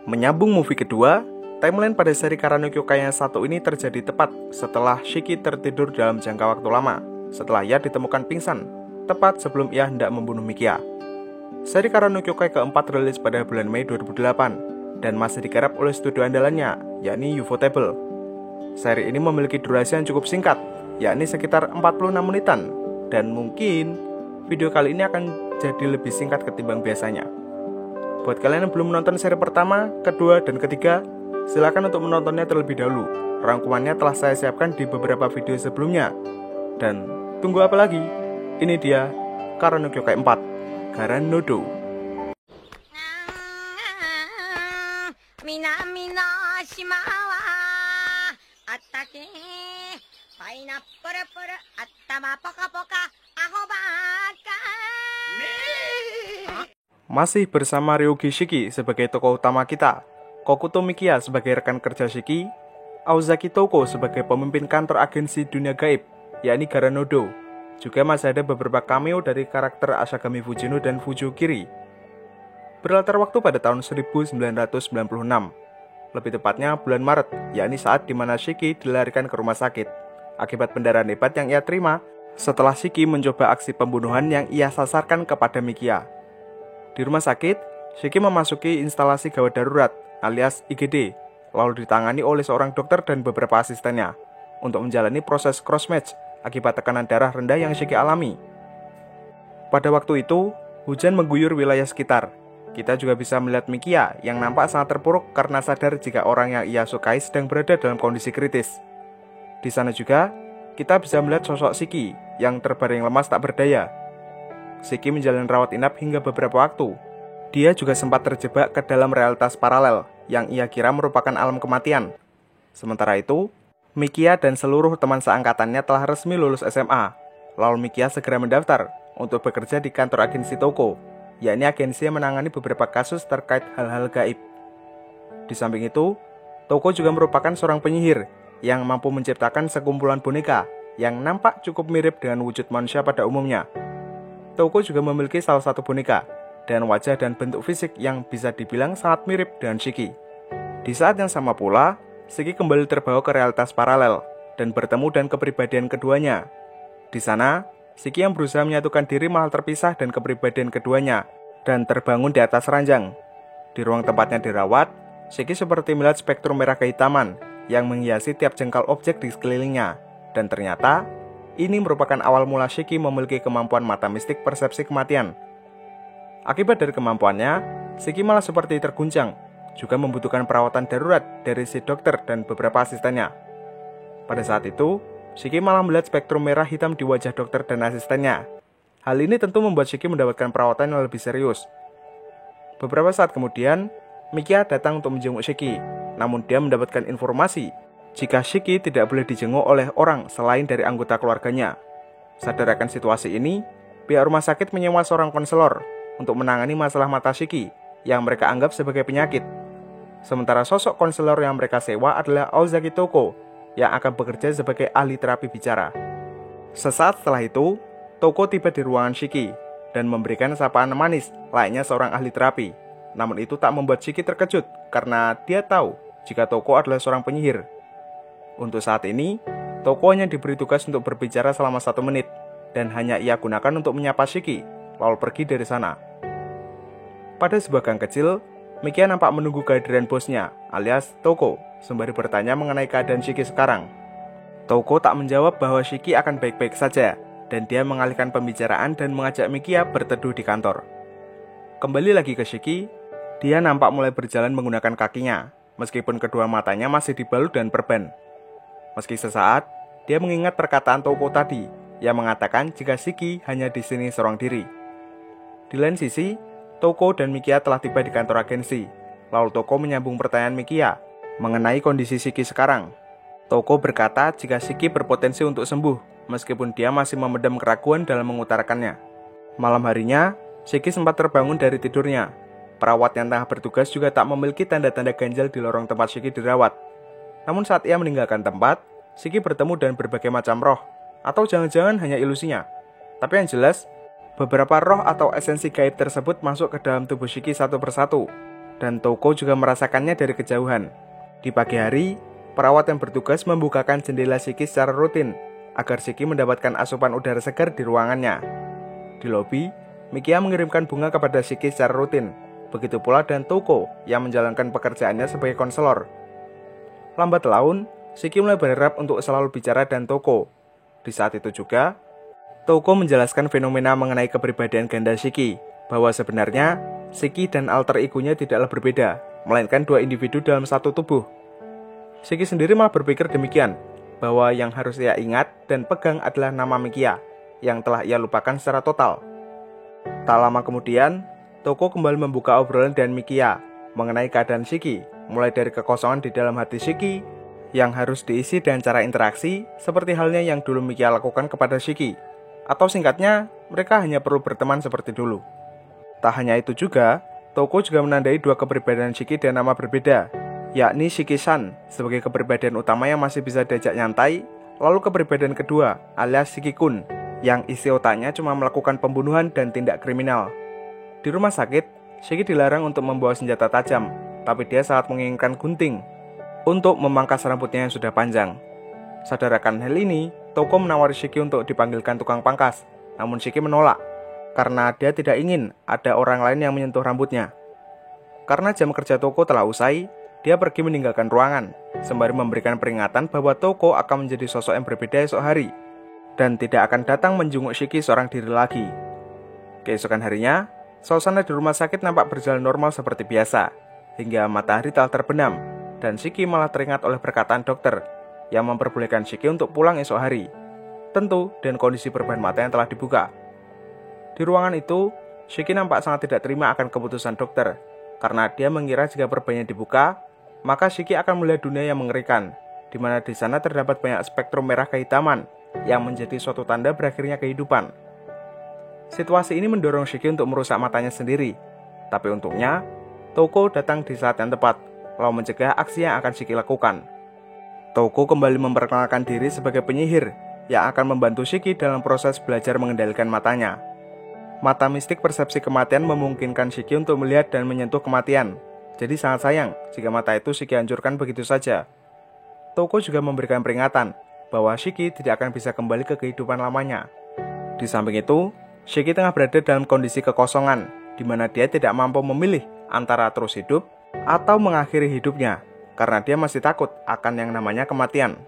Menyambung movie kedua, timeline pada seri Karano Kyokai yang satu ini terjadi tepat setelah Shiki tertidur dalam jangka waktu lama, setelah ia ditemukan pingsan, tepat sebelum ia hendak membunuh Mikia. Seri Karano Kyokai keempat rilis pada bulan Mei 2008, dan masih digarap oleh studio andalannya, yakni Ufotable. Seri ini memiliki durasi yang cukup singkat, yakni sekitar 46 menitan, dan mungkin video kali ini akan jadi lebih singkat ketimbang biasanya. Buat kalian yang belum menonton seri pertama, kedua, dan ketiga, silakan untuk menontonnya terlebih dahulu. Rangkumannya telah saya siapkan di beberapa video sebelumnya. Dan tunggu apa lagi? Ini dia Karano Kyokai 4, Garanodo. Masih bersama Ryugi Shiki sebagai tokoh utama kita, Kokuto Mikia sebagai rekan kerja Shiki, Aozaki Toko sebagai pemimpin kantor agensi dunia gaib, yakni Garanodo. Juga masih ada beberapa cameo dari karakter Asagami Fujino dan Fujukiri. Berlatar waktu pada tahun 1996, lebih tepatnya bulan Maret, yakni saat dimana Shiki dilarikan ke rumah sakit akibat pendarahan hebat yang ia terima setelah Shiki mencoba aksi pembunuhan yang ia sasarkan kepada Mikia. Di rumah sakit, Shiki memasuki instalasi gawat darurat alias IGD, lalu ditangani oleh seorang dokter dan beberapa asistennya untuk menjalani proses cross-match akibat tekanan darah rendah yang Shiki alami. Pada waktu itu, hujan mengguyur wilayah sekitar. Kita juga bisa melihat Mikia yang nampak sangat terpuruk karena sadar jika orang yang ia sukai sedang berada dalam kondisi kritis. Di sana juga, kita bisa melihat sosok Shiki yang terbaring lemas tak berdaya. Shiki menjalani rawat inap hingga beberapa waktu. Dia juga sempat terjebak ke dalam realitas paralel yang ia kira merupakan alam kematian. Sementara itu, Mikia dan seluruh teman seangkatannya telah resmi lulus SMA. Lalu Mikia segera mendaftar untuk bekerja di kantor agensi Toko, yakni agensi yang menangani beberapa kasus terkait hal-hal gaib. Di samping itu, Toko juga merupakan seorang penyihir yang mampu menciptakan sekumpulan boneka yang nampak cukup mirip dengan wujud manusia pada umumnya. Toko juga memiliki salah satu boneka dan wajah dan bentuk fisik yang bisa dibilang sangat mirip dengan Shiki. Di saat yang sama pula, Shiki kembali terbawa ke realitas paralel dan bertemu dengan kepribadian keduanya. Di sana, Shiki yang berusaha menyatukan diri malah terpisah dan kepribadian keduanya dan terbangun di atas ranjang. Di ruang tempatnya dirawat, Shiki seperti melihat spektrum merah kehitaman yang menghiasi tiap jengkal objek di sekelilingnya. Dan ternyata, ini merupakan awal mula Shiki memiliki kemampuan mata mistik persepsi kematian. Akibat dari kemampuannya, Shiki malah seperti terguncang, juga membutuhkan perawatan darurat dari si dokter dan beberapa asistennya. Pada saat itu, Shiki malah melihat spektrum merah hitam di wajah dokter dan asistennya. Hal ini tentu membuat Shiki mendapatkan perawatan yang lebih serius. Beberapa saat kemudian, Mikia datang untuk menjenguk Shiki, namun dia mendapatkan informasi jika Shiki tidak boleh dijenguk oleh orang selain dari anggota keluarganya. Sadar akan situasi ini, pihak rumah sakit menyewa seorang konselor untuk menangani masalah mata Shiki yang mereka anggap sebagai penyakit. Sementara sosok konselor yang mereka sewa adalah Aozaki Toko yang akan bekerja sebagai ahli terapi bicara. Sesaat setelah itu, Toko tiba di ruangan Shiki dan memberikan sapaan manis layaknya seorang ahli terapi. Namun itu tak membuat Shiki terkejut karena dia tahu jika Toko adalah seorang penyihir. Untuk saat ini, Toko hanya diberi tugas untuk berbicara selama 1 menit dan hanya ia gunakan untuk menyapa Shiki, lalu pergi dari sana. Pada sebuah gang kecil, Mikia nampak menunggu kehadiran bosnya, alias Toko, sembari bertanya mengenai keadaan Shiki sekarang. Toko tak menjawab bahwa Shiki akan baik-baik saja, dan dia mengalihkan pembicaraan dan mengajak Mikia berteduh di kantor. Kembali lagi ke Shiki, dia nampak mulai berjalan menggunakan kakinya, meskipun kedua matanya masih dibalut dengan perban. Meski sesaat, dia mengingat perkataan Toko tadi, yang mengatakan jika Shiki hanya di sini seorang diri. Di lain sisi, Toko dan Mikia telah tiba di kantor agensi. Lalu Toko menyambung pertanyaan Mikia mengenai kondisi Shiki sekarang. Toko berkata jika Shiki berpotensi untuk sembuh, meskipun dia masih memendam keraguan dalam mengutarakannya. Malam harinya, Shiki sempat terbangun dari tidurnya. Perawat yang tengah bertugas juga tak memiliki tanda-tanda ganjal di lorong tempat Shiki dirawat. Namun saat ia meninggalkan tempat, Shiki bertemu dengan berbagai macam roh, atau jangan-jangan hanya ilusinya. Tapi yang jelas, beberapa roh atau esensi gaib tersebut masuk ke dalam tubuh Shiki satu persatu. dan Touko juga merasakannya dari kejauhan. Di pagi hari, perawat yang bertugas membukakan jendela Shiki secara rutin agar Shiki mendapatkan asupan udara segar di ruangannya. Di lobi, Mikia mengirimkan bunga kepada Shiki secara rutin. Begitu pula dengan Touko yang menjalankan pekerjaannya sebagai konselor. Lambat laun, Shiki mulai berharap untuk selalu bicara dengan Touko. Di saat itu juga, Touko menjelaskan fenomena mengenai kepribadian ganda Shiki, bahwa sebenarnya Shiki dan alter egonya tidaklah berbeda, melainkan dua individu dalam satu tubuh. Shiki sendiri malah berpikir demikian, bahwa yang harus ia ingat dan pegang adalah nama Mikia, yang telah ia lupakan secara total. Tak lama kemudian, Touko kembali membuka obrolan dengan Mikia mengenai keadaan Shiki, mulai dari kekosongan di dalam hati Shiki yang harus diisi dengan cara interaksi seperti halnya yang dulu Mikia lakukan kepada Shiki. Atau singkatnya, mereka hanya perlu berteman seperti dulu. Tak hanya itu juga, Touko juga menandai dua kepribadian Shiki dengan nama berbeda, yakni Shiki-san sebagai kepribadian utama yang masih bisa diajak nyantai, lalu kepribadian kedua alias Shiki-kun yang isi otaknya cuma melakukan pembunuhan dan tindak kriminal. Di rumah sakit, Shiki dilarang untuk membawa senjata tajam, tapi dia sangat menginginkan gunting untuk memangkas rambutnya yang sudah panjang. Sadar akan hal ini, Touko menawari Shiki untuk dipanggilkan tukang pangkas, namun Shiki menolak karena dia tidak ingin ada orang lain yang menyentuh rambutnya. Karena jam kerja Touko telah usai, dia pergi meninggalkan ruangan, sembari memberikan peringatan bahwa Touko akan menjadi sosok yang berbeda esok hari, dan tidak akan datang menjenguk Shiki seorang diri lagi. Keesokan harinya, suasana di rumah sakit nampak berjalan normal seperti biasa, hingga matahari telah terbenam, dan Shiki malah teringat oleh perkataan dokter yang memperbolehkan Shiki untuk pulang esok hari, tentu dengan kondisi berbahan mata yang telah dibuka. Di ruangan itu, Shiki nampak sangat tidak terima akan keputusan dokter, karena dia mengira jika perbannya dibuka, maka Shiki akan melihat dunia yang mengerikan, di mana di sana terdapat banyak spektrum merah kehitaman yang menjadi suatu tanda berakhirnya kehidupan. Situasi ini mendorong Shiki untuk merusak matanya sendiri, tapi untungnya, Touko datang di saat yang tepat, lalu mencegah aksi yang akan Shiki lakukan. Touko kembali memperkenalkan diri sebagai penyihir yang akan membantu Shiki dalam proses belajar mengendalikan matanya. Mata mistik persepsi kematian memungkinkan Shiki untuk melihat dan menyentuh kematian. Jadi sangat sayang jika mata itu Shiki hancurkan begitu saja. Touko juga memberikan peringatan bahwa Shiki tidak akan bisa kembali ke kehidupan lamanya. Di samping itu, Shiki tengah berada dalam kondisi kekosongan, di mana dia tidak mampu memilih antara terus hidup atau mengakhiri hidupnya, karena dia masih takut akan yang namanya kematian.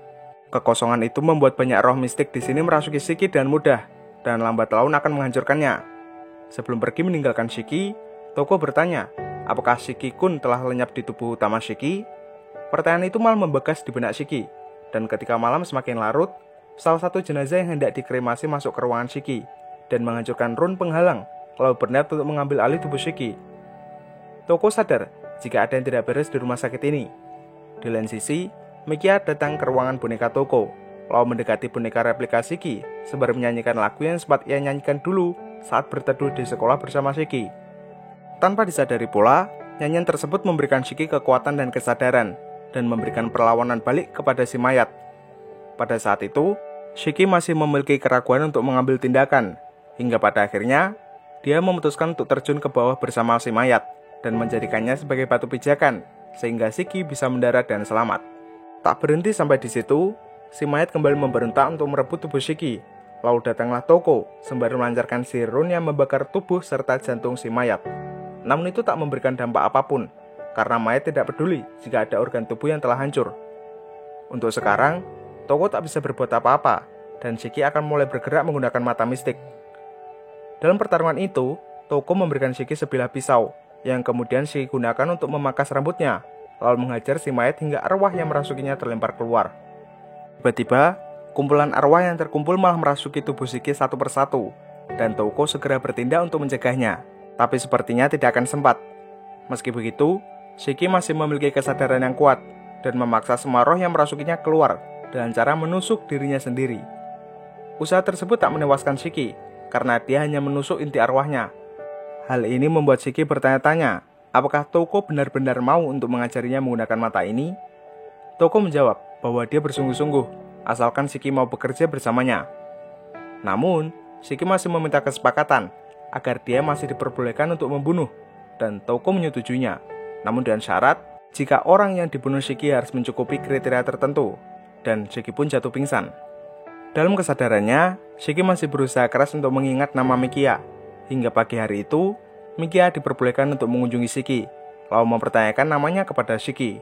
Kekosongan itu membuat banyak roh mistik di sini merasuki Shiki dengan mudah, dan lambat laun akan menghancurkannya. Sebelum pergi meninggalkan Shiki, Touko bertanya, apakah Shiki-kun telah lenyap di tubuh utama Shiki? Pertanyaan itu malah membekas di benak Shiki, dan ketika malam semakin larut, salah satu jenazah yang hendak dikremasi masuk ke ruangan Shiki dan menghancurkan rune penghalang, lalu berniat untuk mengambil alih tubuh Shiki. Touko sadar jika ada yang tidak beres di rumah sakit ini. Di lain sisi, Mikia datang ke ruangan boneka Touko, lalu mendekati boneka replika Shiki sembari menyanyikan lagu yang sempat ia nyanyikan dulu saat berteduh di sekolah bersama Shiki. Tanpa disadari pula, nyanyian tersebut memberikan Shiki kekuatan dan kesadaran, dan memberikan perlawanan balik kepada si mayat. Pada saat itu, Shiki masih memiliki keraguan untuk mengambil tindakan, hingga pada akhirnya, dia memutuskan untuk terjun ke bawah bersama si mayat, dan menjadikannya sebagai batu pijakan, sehingga Shiki bisa mendarat dan selamat. Tak berhenti sampai di situ, si mayat kembali memberontak untuk merebut tubuh Shiki. Lalu datanglah Touko, sembari melancarkan si rune yang membakar tubuh serta jantung si mayat. Namun itu tak memberikan dampak apapun, karena mayat tidak peduli jika ada organ tubuh yang telah hancur. Untuk sekarang, Touko tak bisa berbuat apa-apa, dan Shiki akan mulai bergerak menggunakan mata mistik. Dalam pertarungan itu, Touko memberikan Shiki sebilah pisau, yang kemudian Shiki gunakan untuk memangkas rambutnya, lalu menghajar si mayat hingga arwah yang merasukinya terlempar keluar. Tiba-tiba, kumpulan arwah yang terkumpul malah merasuki tubuh Shiki satu persatu, dan Touko segera bertindak untuk mencegahnya, tapi sepertinya tidak akan sempat. Meski begitu, Shiki masih memiliki kesadaran yang kuat, dan memaksa semua roh yang merasukinya keluar, dengan cara menusuk dirinya sendiri. Usaha tersebut tak menewaskan Shiki, karena dia hanya menusuk inti arwahnya. Hal ini membuat Shiki bertanya-tanya, apakah Touko benar-benar mau untuk mengajarinya menggunakan mata ini? Touko menjawab bahwa dia bersungguh-sungguh, asalkan Shiki mau bekerja bersamanya. Namun, Shiki masih meminta kesepakatan, agar dia masih diperbolehkan untuk membunuh, dan Touko menyetujuinya. namun dengan syarat jika orang yang dibunuh Shiki harus mencukupi kriteria tertentu, dan Shiki pun jatuh pingsan. Dalam kesadarannya, Shiki masih berusaha keras untuk mengingat nama Mikia. Hingga pagi hari itu, Mikia diperbolehkan untuk mengunjungi Shiki, lalu mempertanyakan namanya kepada Shiki.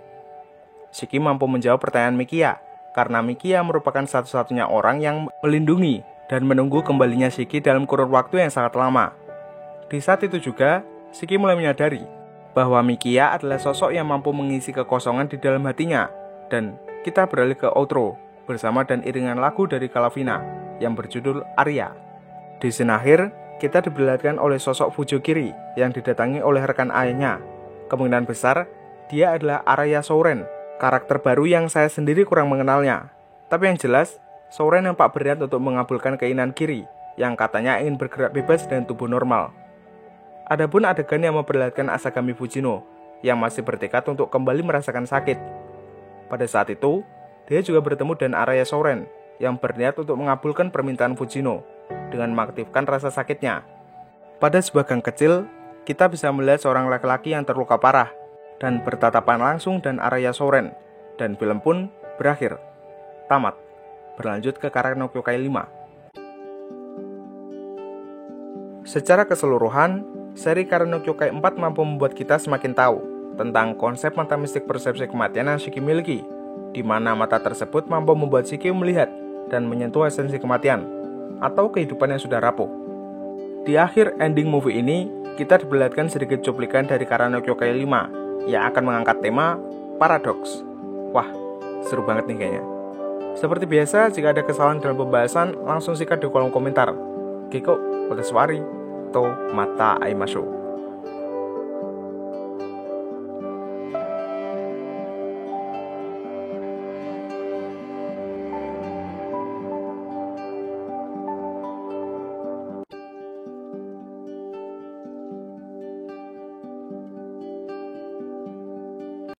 Shiki mampu menjawab pertanyaan Mikia, karena Mikia merupakan satu-satunya orang yang melindungi dan menunggu kembalinya Shiki dalam kurun waktu yang sangat lama. Di saat itu juga, Shiki mulai menyadari bahwa Mikia adalah sosok yang mampu mengisi kekosongan di dalam hatinya, dan kita beralih ke outro bersama dan iringan lagu dari Kalavina yang berjudul Arya. Di scene akhir, kita diperlihatkan oleh sosok Fujokiri yang didatangi oleh rekan ayahnya. Kemungkinan besar, dia adalah Araya Souren, karakter baru yang saya sendiri kurang mengenalnya. Tapi yang jelas, Souren nampak berat untuk mengabulkan keinginan Kiri yang katanya ingin bergerak bebas dengan tubuh normal. Adapun adegan yang memperlihatkan Asagami Fujino yang masih bertekad untuk kembali merasakan sakit. Pada saat itu, dia juga bertemu dengan Araya Souren yang berniat untuk mengabulkan permintaan Fujino dengan mengaktifkan rasa sakitnya. Pada sebuah gang kecil, kita bisa melihat seorang laki-laki yang terluka parah dan bertatapan langsung dengan Araya Souren, dan film pun berakhir. Tamat. Berlanjut ke Karate no Kyokai 5. Secara keseluruhan, seri Karate no Kyokai 4 mampu membuat kita semakin tahu tentang konsep mata mistik persepsi kematian yang Shiki miliki, di mana mata tersebut mampu membuat Shiki melihat dan menyentuh esensi kematian atau kehidupan yang sudah rapuh. Di akhir ending movie ini, kita diperlihatkan sedikit cuplikan dari Karate no Kyokai 5 yang akan mengangkat tema paradoks. Wah, seru banget nih kayaknya. Seperti biasa, jika ada kesalahan dalam pembahasan, langsung sikat di kolom komentar. Kiko, Oteswari, to mata aimashou.